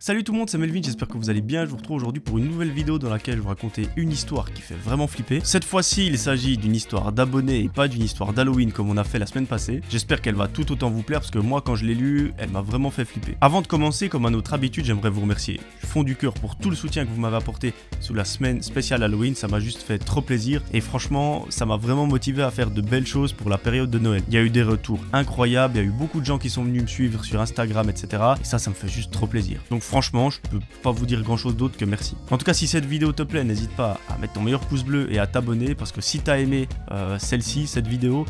Salut tout le monde, c'est Melvin, j'espère que vous allez bien. Je vous retrouve aujourd'hui pour une nouvelle vidéo dans laquelle je vais vous raconter une histoire qui fait vraiment flipper. Cette fois-ci, il s'agit d'une histoire d'abonnés et pas d'une histoire d'Halloween comme on a fait la semaine passée. J'espère qu'elle va tout autant vous plaire parce que moi, quand je l'ai lue, elle m'a vraiment fait flipper. Avant de commencer, comme à notre habitude, j'aimerais vous remercier du fond du cœur pour tout le soutien que vous m'avez apporté sous la semaine spéciale Halloween. Ça m'a juste fait trop plaisir et franchement, ça m'a vraiment motivé à faire de belles choses pour la période de Noël. Il y a eu des retours incroyables, il y a eu beaucoup de gens qui sont venus me suivre sur Instagram, etc. Et ça me fait juste trop plaisir. Donc franchement, je peux pas vous dire grand chose d'autre que merci. En tout cas, si cette vidéo te plaît, n'hésite pas à mettre ton meilleur pouce bleu et à t'abonner parce que si t'as aimé cette vidéo,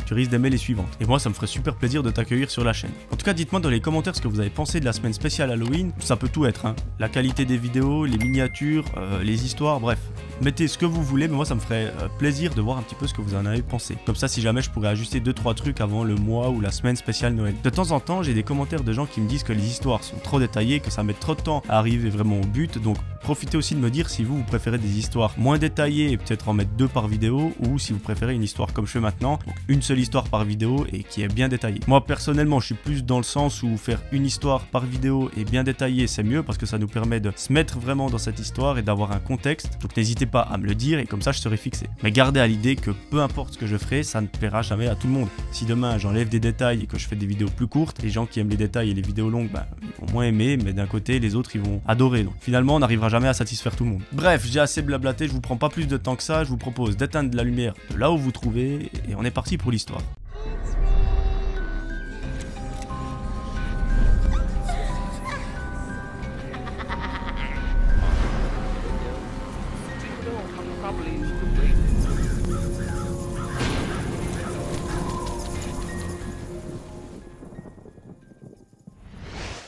tu risques d'aimer les suivantes. Et moi, ça me ferait super plaisir de t'accueillir sur la chaîne. En tout cas, dites-moi dans les commentaires ce que vous avez pensé de la semaine spéciale Halloween. Ça peut tout être, hein. La qualité des vidéos, les miniatures, les histoires, bref. Mettez ce que vous voulez, mais moi, ça me ferait plaisir de voir un petit peu ce que vous en avez pensé. Comme ça, si jamais je pourrais ajuster 2-3 trucs avant le mois ou la semaine spéciale Noël. De temps en temps, j'ai des commentaires de gens qui me disent que les histoires sont trop détaillées, que ça met trop de temps à arriver vraiment au but. Donc, profitez aussi de me dire si vous préférez des histoires moins détaillées et peut-être en mettre 2 par vidéo, ou si vous préférez une histoire comme je fais maintenant, donc une seule histoire par vidéo et qui est bien détaillée. Moi personnellement, je suis plus dans le sens où faire une histoire par vidéo et bien détaillée, c'est mieux parce que ça nous permet de se mettre vraiment dans cette histoire et d'avoir un contexte. Donc n'hésitez pas à me le dire et comme ça je serai fixé. Mais gardez à l'idée que peu importe ce que je ferai, ça ne plaira jamais à tout le monde. Si demain j'enlève des détails et que je fais des vidéos plus courtes, les gens qui aiment les détails et les vidéos longues, ils vont moins aimer, mais d'un côté les autres ils vont adorer. Donc finalement on n'arrivera jamais à satisfaire tout le monde. Bref, j'ai assez blablaté, je vous prends pas plus de temps que ça, je vous propose d'éteindre la lumière de là où vous trouvez et on est parti pour l'histoire.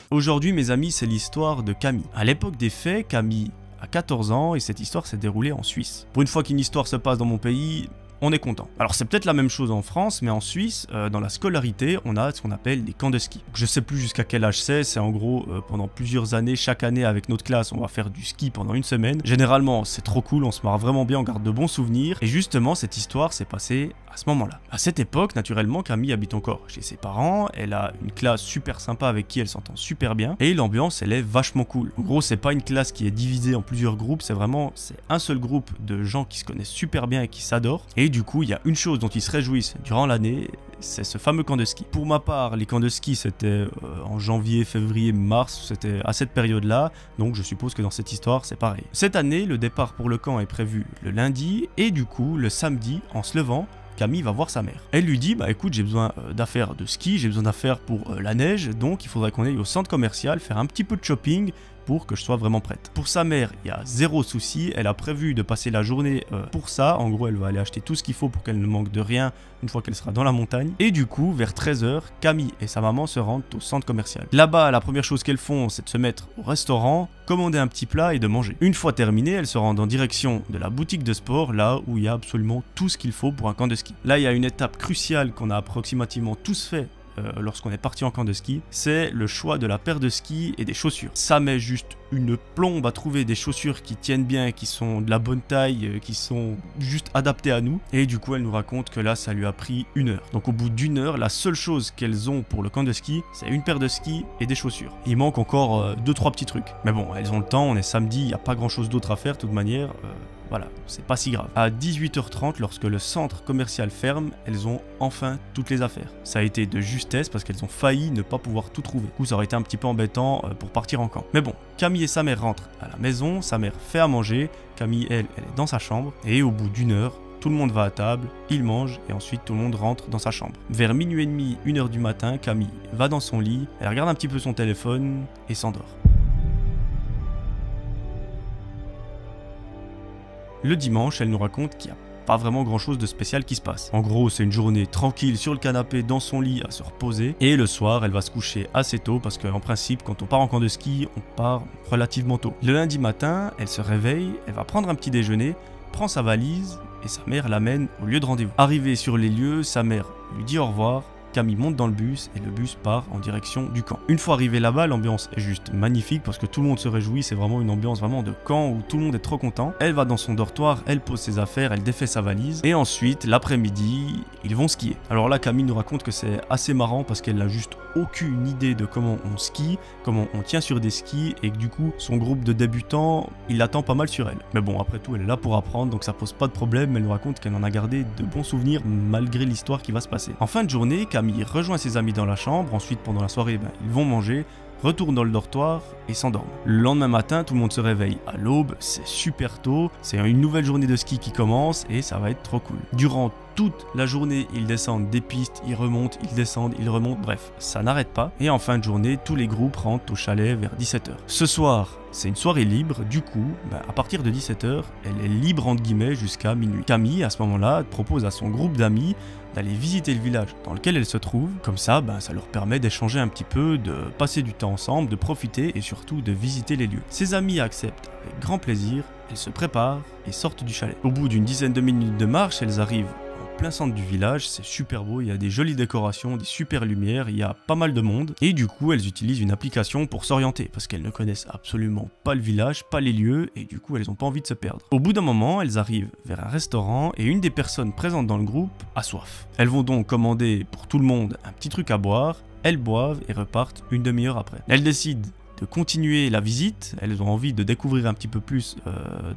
Aujourd'hui, mes amis, c'est l'histoire de Camille. À l'époque des faits, Camille a 14 ans et cette histoire s'est déroulée en Suisse. Pour une fois qu'une histoire se passe dans mon pays, on est content. Alors c'est peut-être la même chose en France, mais en Suisse, dans la scolarité, on a ce qu'on appelle des camps de ski. Je sais plus jusqu'à quel âge c'est en gros pendant plusieurs années, chaque année avec notre classe, on va faire du ski pendant une semaine. Généralement, c'est trop cool, on se marre vraiment bien, on garde de bons souvenirs. Et justement, cette histoire s'est passée à ce moment-là. À cette époque, naturellement, Camille habite encore chez ses parents, elle a une classe super sympa avec qui elle s'entend super bien, et l'ambiance, elle est vachement cool. En gros, c'est pas une classe qui est divisée en plusieurs groupes, c'est un seul groupe de gens qui se connaissent super bien et qui s'adorent. Et du coup, il y a une chose dont ils se réjouissent durant l'année, c'est ce fameux camp de ski. Pour ma part, les camps de ski, c'était en janvier, février, mars, c'était à cette période-là, donc je suppose que dans cette histoire, c'est pareil. Cette année, le départ pour le camp est prévu le lundi, et du coup, le samedi, en se levant, Camille va voir sa mère. Elle lui dit, écoute, j'ai besoin d'affaires de ski, j'ai besoin d'affaires pour la neige, donc il faudrait qu'on aille au centre commercial, faire un petit peu de shopping, pour que je sois vraiment prête. Pour sa mère, il y a zéro souci, elle a prévu de passer la journée pour ça, en gros elle va aller acheter tout ce qu'il faut pour qu'elle ne manque de rien une fois qu'elle sera dans la montagne. Et du coup, vers 13 h, Camille et sa maman se rendent au centre commercial. Là-bas, la première chose qu'elles font, c'est de se mettre au restaurant, commander un petit plat et de manger. Une fois terminé, elles se rendent en direction de la boutique de sport, là où il y a absolument tout ce qu'il faut pour un camp de ski. Là, il y a une étape cruciale qu'on a approximativement tous fait lorsqu'on est parti en camp de ski, c'est le choix de la paire de ski et des chaussures. Ça met juste une plombe à trouver des chaussures qui tiennent bien, qui sont de la bonne taille, qui sont juste adaptées à nous. Et du coup, elle nous raconte que là, ça lui a pris 1 heure. Donc au bout d'1 heure, la seule chose qu'elles ont pour le camp de ski, c'est une paire de skis et des chaussures. Il manque encore 2-3 petits trucs. Mais bon, elles ont le temps, on est samedi, il n'y a pas grand chose d'autre à faire de toute manière. Voilà, c'est pas si grave. À 18 h 30, lorsque le centre commercial ferme, elles ont enfin toutes les affaires. Ça a été de justesse parce qu'elles ont failli ne pas pouvoir tout trouver. Du coup, ça aurait été un petit peu embêtant pour partir en camp. Mais bon, Camille et sa mère rentrent à la maison, sa mère fait à manger, Camille, elle est dans sa chambre, et au bout d'1 heure, tout le monde va à table, il mange, et ensuite tout le monde rentre dans sa chambre. Vers minuit et demi, 1 h du matin, Camille va dans son lit, elle regarde un petit peu son téléphone et s'endort. Le dimanche, elle nous raconte qu'il n'y a pas vraiment grand chose de spécial qui se passe. En gros, c'est une journée tranquille sur le canapé dans son lit à se reposer. Et le soir, elle va se coucher assez tôt parce qu'en principe, quand on part en camp de ski, on part relativement tôt. Le lundi matin, elle se réveille, elle va prendre un petit déjeuner, prend sa valise et sa mère l'amène au lieu de rendez-vous. Arrivée sur les lieux, sa mère lui dit au revoir Camille monte dans le bus et le bus part en direction du camp. Une fois arrivé là-bas, l'ambiance est juste magnifique parce que tout le monde se réjouit, c'est vraiment une ambiance vraiment de camp où tout le monde est trop content. Elle va dans son dortoir, elle pose ses affaires, elle défait sa valise et ensuite, l'après-midi, ils vont skier. Alors là, Camille nous raconte que c'est assez marrant parce qu'elle n'a juste aucune idée de comment on skie, comment on tient sur des skis et que du coup, son groupe de débutants, il attend pas mal sur elle. Mais bon, après tout, elle est là pour apprendre donc ça pose pas de problème. Elle nous raconte qu'elle en a gardé de bons souvenirs malgré l'histoire qui va se passer. En fin de journée, Camille rejoint ses amis dans la chambre. Ensuite, pendant la soirée, ils vont manger, retournent dans le dortoir et s'endorment. Le lendemain matin, tout le monde se réveille à l'aube, c'est super tôt, c'est une nouvelle journée de ski qui commence et ça va être trop cool. Durant toute la journée, ils descendent des pistes, ils remontent, ils descendent, ils remontent, bref, ça n'arrête pas. Et en fin de journée, tous les groupes rentrent au chalet vers 17h. Ce soir, c'est une soirée libre, du coup, à partir de 17h, elle est libre entre guillemets jusqu'à minuit. Camille, à ce moment-là, propose à son groupe d'amis d'aller visiter le village dans lequel elle se trouve. Comme ça, ça leur permet d'échanger un petit peu, de passer du temps ensemble, de profiter et surtout de visiter les lieux. Ses amis acceptent avec grand plaisir, elles se préparent et sortent du chalet. Au bout d'une dizaine de minutes de marche, elles arrivent en plein centre du village, c'est super beau, il y a des jolies décorations, des super lumières, il y a pas mal de monde et du coup elles utilisent une application pour s'orienter parce qu'elles ne connaissent absolument pas le village, pas les lieux et du coup elles n'ont pas envie de se perdre. Au bout d'un moment, elles arrivent vers un restaurant et une des personnes présentes dans le groupe a soif. Elles vont donc commander pour tout le monde un petit truc à boire, elles boivent et repartent une demi-heure après. Elles décident de continuer la visite, elles ont envie de découvrir un petit peu plus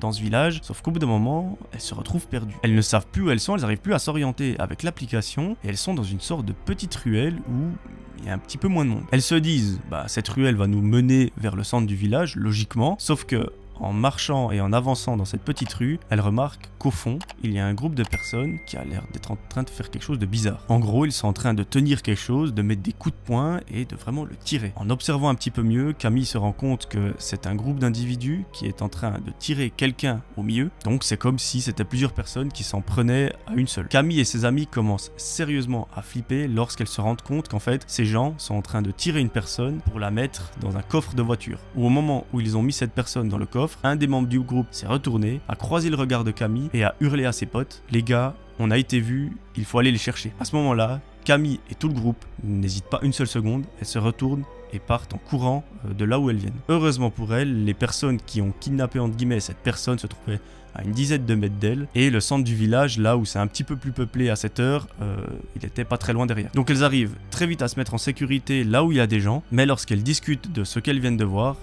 dans ce village, sauf qu'au bout d'un moment, elles se retrouvent perdues. Elles ne savent plus où elles sont, elles n'arrivent plus à s'orienter avec l'application et elles sont dans une sorte de petite ruelle où il y a un petit peu moins de monde. Elles se disent, cette ruelle va nous mener vers le centre du village, logiquement, sauf que en marchant et en avançant dans cette petite rue, elle remarque qu'au fond, il y a un groupe de personnes qui a l'air d'être en train de faire quelque chose de bizarre. En gros, ils sont en train de tenir quelque chose, de mettre des coups de poing et de vraiment le tirer. En observant un petit peu mieux, Camille se rend compte que c'est un groupe d'individus qui est en train de tirer quelqu'un au milieu. Donc c'est comme si c'était plusieurs personnes qui s'en prenaient à une seule. Camille et ses amis commencent sérieusement à flipper lorsqu'elles se rendent compte qu'en fait, ces gens sont en train de tirer une personne pour la mettre dans un coffre de voiture. Ou au moment où ils ont mis cette personne dans le coffre, un des membres du groupe s'est retourné, a croisé le regard de Camille et a hurlé à ses potes « Les gars, on a été vus, il faut aller les chercher ». À ce moment-là, Camille et tout le groupe n'hésitent pas une seule seconde, elles se retournent et partent en courant de là où elles viennent. Heureusement pour elles, les personnes qui ont kidnappé entre guillemets cette personne se trouvaient à une dizaine de mètres d'elle et le centre du village, là où c'est un petit peu plus peuplé à cette heure, il était pas très loin derrière. Donc elles arrivent très vite à se mettre en sécurité là où il y a des gens, mais lorsqu'elles discutent de ce qu'elles viennent de voir,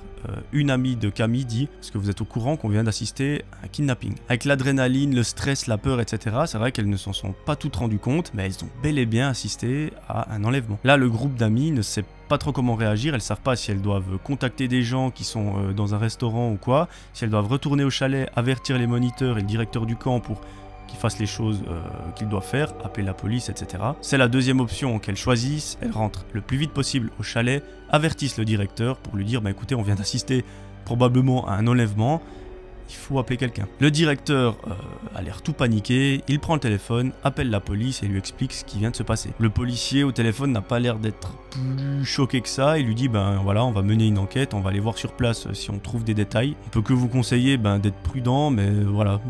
une amie de Camille dit « Est-ce que vous êtes au courant qu'on vient d'assister à un kidnapping ?» Avec l'adrénaline, le stress, la peur, etc., c'est vrai qu'elles ne s'en sont pas toutes rendues compte, mais elles ont bel et bien assisté à un enlèvement. Là, le groupe d'amis ne sait pas trop comment réagir, elles savent pas si elles doivent contacter des gens qui sont dans un restaurant ou quoi, si elles doivent retourner au chalet, avertir les moniteurs et le directeur du camp pour qu'ils fassent les choses qu'ils doivent faire, appeler la police, etc. C'est la deuxième option qu'elles choisissent, elles rentrent le plus vite possible au chalet, avertissent le directeur pour lui dire « écoutez, on vient d'assister probablement à un enlèvement, il faut appeler quelqu'un ». Le directeur a l'air tout paniqué, il prend le téléphone, appelle la police et lui explique ce qui vient de se passer. Le policier au téléphone n'a pas l'air d'être plus choqué que ça, il lui dit voilà, on va mener une enquête, on va aller voir sur place si on trouve des détails. On peut que vous conseiller d'être prudent, mais voilà,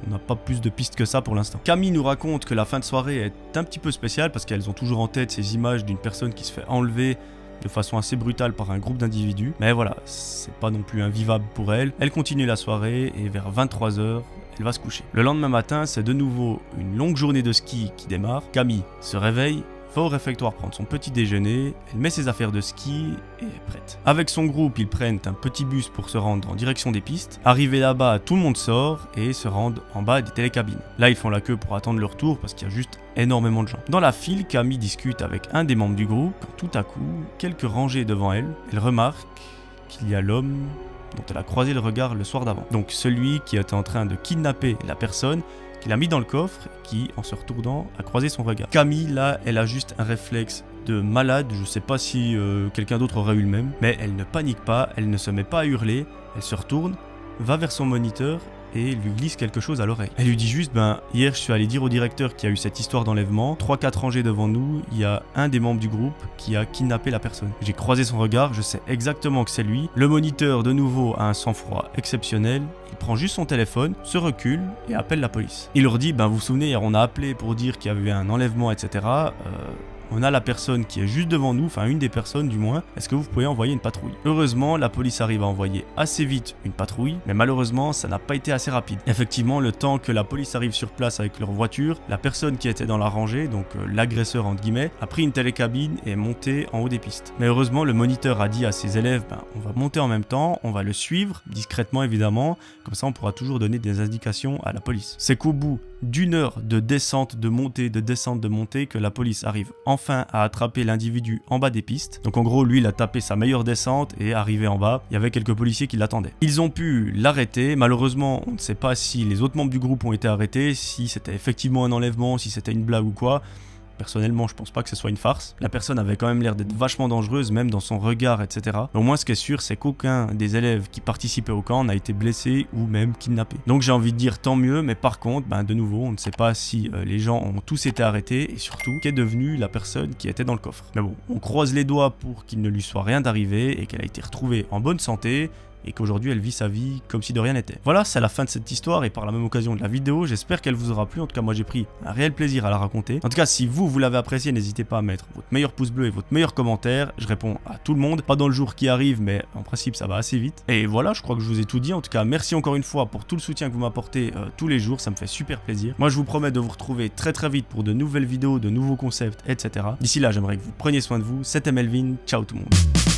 on n'a pas plus de pistes que ça pour l'instant. Camille nous raconte que la fin de soirée est un petit peu spéciale parce qu'elles ont toujours en tête ces images d'une personne qui se fait enlever de façon assez brutale par un groupe d'individus. Mais voilà, c'est pas non plus invivable pour elle. Elle continue la soirée et vers 23h, elle va se coucher. Le lendemain matin, c'est de nouveau une longue journée de ski qui démarre. Camille se réveille, va au réfectoire prendre son petit déjeuner, elle met ses affaires de ski et est prête. Avec son groupe, ils prennent un petit bus pour se rendre en direction des pistes. Arrivé là-bas, tout le monde sort et se rendent en bas des télécabines. Là, ils font la queue pour attendre leur tour parce qu'il y a juste énormément de gens. Dans la file, Camille discute avec un des membres du groupe quand tout à coup, quelques rangées devant elle, elle remarque qu'il y a l'homme dont elle a croisé le regard le soir d'avant. Donc celui qui était en train de kidnapper la personne, qu'il a mis dans le coffre, qui, en se retournant, a croisé son regard. Camille, là, elle a juste un réflexe de malade, je sais pas si quelqu'un d'autre aurait eu le même, mais elle ne panique pas, elle ne se met pas à hurler, elle se retourne, va vers son moniteur et lui glisse quelque chose à l'oreille. Elle lui dit juste, hier je suis allé dire au directeur qu'il y a eu cette histoire d'enlèvement, 3-4 rangées devant nous, il y a un des membres du groupe qui a kidnappé la personne. J'ai croisé son regard, je sais exactement que c'est lui. Le moniteur, de nouveau, a un sang-froid exceptionnel, il prend juste son téléphone, se recule et appelle la police. Il leur dit, vous vous souvenez, hier on a appelé pour dire qu'il y avait eu un enlèvement, etc. on a la personne qui est juste devant nous, enfin une des personnes du moins, est-ce que vous pouvez envoyer une patrouille? Heureusement, la police arrive à envoyer assez vite une patrouille, mais malheureusement, ça n'a pas été assez rapide. Effectivement, le temps que la police arrive sur place avec leur voiture, la personne qui était dans la rangée, donc l'agresseur entre guillemets, a pris une télécabine et est monté en haut des pistes. Mais heureusement, le moniteur a dit à ses élèves, on va monter en même temps, on va le suivre, discrètement évidemment, comme ça on pourra toujours donner des indications à la police. C'est qu'au bout d'une heure de descente, de montée, de descente, de montée, que la police arrive enfin à attraper l'individu en bas des pistes. Donc en gros, lui, il a tapé sa meilleure descente et arrivé en bas, il y avait quelques policiers qui l'attendaient. Ils ont pu l'arrêter. Malheureusement, on ne sait pas si les autres membres du groupe ont été arrêtés, si c'était effectivement un enlèvement, si c'était une blague ou quoi. Personnellement, je pense pas que ce soit une farce. La personne avait quand même l'air d'être vachement dangereuse, même dans son regard, etc. Mais au moins, ce qui est sûr, c'est qu'aucun des élèves qui participaient au camp n'a été blessé ou même kidnappé. Donc j'ai envie de dire tant mieux, mais par contre, de nouveau, on ne sait pas si les gens ont tous été arrêtés et surtout, qu'est devenue la personne qui était dans le coffre. Mais bon, on croise les doigts pour qu'il ne lui soit rien arrivé et qu'elle a été retrouvée en bonne santé, et qu'aujourd'hui elle vit sa vie comme si de rien n'était. Voilà, c'est la fin de cette histoire et par la même occasion de la vidéo, j'espère qu'elle vous aura plu. En tout cas, moi j'ai pris un réel plaisir à la raconter. En tout cas, si vous l'avez apprécié, n'hésitez pas à mettre votre meilleur pouce bleu et votre meilleur commentaire. Je réponds à tout le monde, pas dans le jour qui arrive, mais en principe ça va assez vite. Et voilà, je crois que je vous ai tout dit. En tout cas, merci encore une fois pour tout le soutien que vous m'apportez tous les jours, ça me fait super plaisir. Moi je vous promets de vous retrouver très vite pour de nouvelles vidéos, de nouveaux concepts, etc. D'ici là, j'aimerais que vous preniez soin de vous. C'était Melvin, ciao tout le monde.